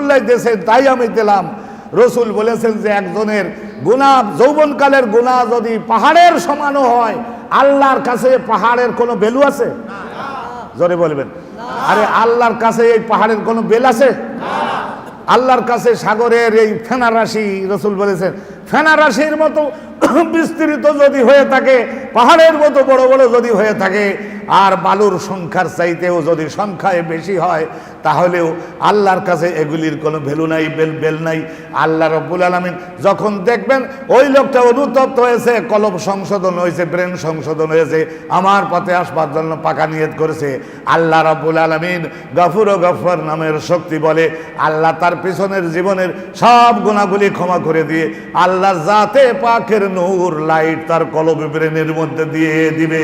দেশেন তাই আমি দিলাম। রসুল বলেছেন যে একজনের গুনাহ, যৌবনকালের গুনাহ যদি পাহাড়ের সমানও হয়, আল্লাহর কাছে পাহাড়ের কোনো ভ্যালু আছে? জোরে বলবেন। আরে আল্লাহর কাছে এই পাহাড়ের কোনো বেল আছে? আল্লাহর কাছে সাগরের এই ফেনা রাশি, রসুল বলেছেন ফেনা রাশির মতো বিস্তৃত যদি হয়ে থাকে, পাহাড়ের মতো বড় বড় যদি হয়ে থাকে, আর বালুর সংখ্যার চাইতেও যদি সংখ্যায় বেশি হয়, তাহলেও আল্লাহর কাছে এগুলির কোনো ভ্যালু নাই, বেল নাই। আল্লাহ রাব্বুল আলামিন যখন দেখবেন ওই লোকটা অনুতপ্ত হয়েছে, কলব সংশোধন হয়েছে, ব্রেন সংশোধন হয়েছে, আমার পথে আসবার জন্য পাকা নিয়ত করেছে, আল্লাহ রাব্বুল আলামিন গফুর ও গফফার নামের শক্তি বলে আল্লাহ তার পিছনের জীবনের সব গুনাহগুলি ক্ষমা করে দিয়ে আল্লাহ জাতে পাকের নূর লাইট তার কলব ব্রেনের মধ্যে দিয়ে দিবে।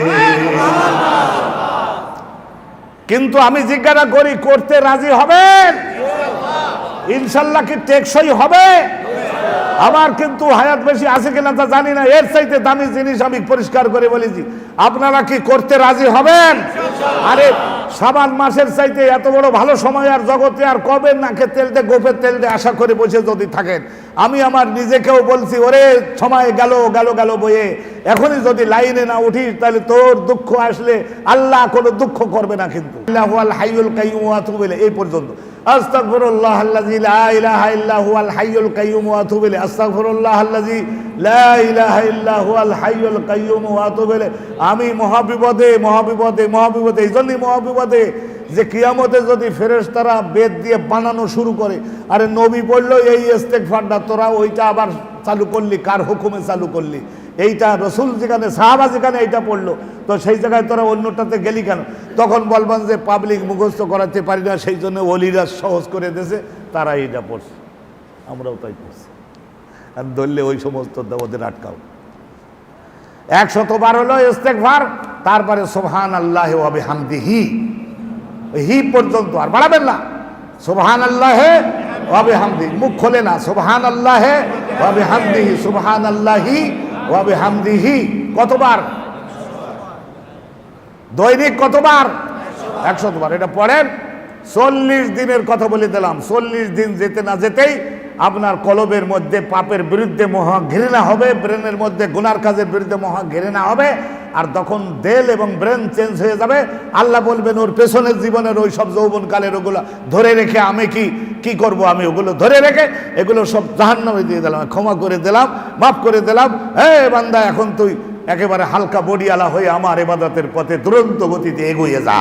কিন্তু আমি জিজ্ঞাসা করি, করতে রাজি হবেন? ইনশাল্লাহ কি টেকসই হবে? আমার কিন্তু হায়াত বেশি আছে কিনা তা জানি না, এর চাইতে দামি জিনিস আমি পরিষ্কার করে বলেছি। আপনারা কি করতে রাজি হবেন? আরে শাবান মাসের চাইতে এত বড় ভালো সময় আর জগতে আর কবে নাকে তেল দে গোফের তেল দে আশা করে বসে যদি থাকেন, আমি আমার নিজেকেও বলছি, ওরে সময় গেল গেল গেল বয়ে, এখনই যদি লাইনে না উঠিস তাহলে তোর দুঃখ আসলে আল্লাহ কোনো দুঃখ করবে না। কিন্তু আল্লাহুল হাইয়ুল কাইয়ুম ওয়া আতুবু ইলাইহি, এই পর্যন্ত। আস্তাগফিরুল্লাহ আল্লাযী লা ইলাহা ইল্লা হুয়াল হাইয়ুল কাইয়ুম ওয়া আতুবু ইলাইহি, আস্তাগফিরুল্লাহ আল্লাযী লা ইলাহা ইল্লা হুয়াল হাইয়ুল কাইয়ুম ওয়া আতুবু ইলাইহি। আমি মহাবিপদে মহাবিপদে মহাবিপদে, এই জন্যই মহাবিপদে যে কিয়ামতে যদি ফেরেশতারা বেদ দিয়ে বানানো শুরু করে, আরে নবী পড়লো এই ইস্তেগফারটা, তোরা ওইটা আবার চালু করলি, কার হুকুমে চালু করলি? এইটা রসুল যেখানে, সাহাবা যেখানে এইটা পড়লো, তো সেই জায়গায় তোরা অন্যটাতে গেলি কেন? তখন বলবেন যে পাবলিক মুখস্থ করাতে পারি না, সেই জন্য ওলিরা সহজ করে দিয়েছে, তারা এইটা পড়ছে, আমরাও তাই পড়ছি। আর ধরলে ওই সমস্ত ওদের আটকাও। 100 বার হলো ইস্তেগফার, তারপরে সুবহানাল্লাহি ওয়া বিহামদিহি, হি পর্যন্ত আর বাড়াবেন না। সুবহানাল্লাহি ওয়া বিহামদিহি, মুখ খোলে না, সুবহানাল্লাহি ওয়া বিহামদিহি, সুবহানাল্লাহি ওয়া বিহামদিহি। কতবার? দৈনিক কতবার? 100 বার। এটা পড়েন। 40 দিনের কথা বলে দিলাম। 40 দিন যেতে না যেতেই আপনার কলবের মধ্যে পাপের বিরুদ্ধে মহা ঘৃণা হবে, ব্রেনের মধ্যে গুনার কাজের বিরুদ্ধে মহা ঘৃণা হবে, আর তখন দেল এবং ব্রেন চেঞ্জ হয়ে যাবে। আল্লাহ বলবেন ওর পেছনের জীবনের ওই সব যৌবনকালের ওগুলো ধরে রেখে আমি কি করব? আমি ওগুলো ধরে রেখে এগুলো সব জাহান্নামে দিয়ে দিলাম, ক্ষমা করে দিলাম, মাফ করে দিলাম। হে বান্দা, এখন তুই একেবারে হালকা বডিওয়ালা হয়ে আমার ইবাদতের পথে দুরন্ত গতিতে এগিয়ে যা।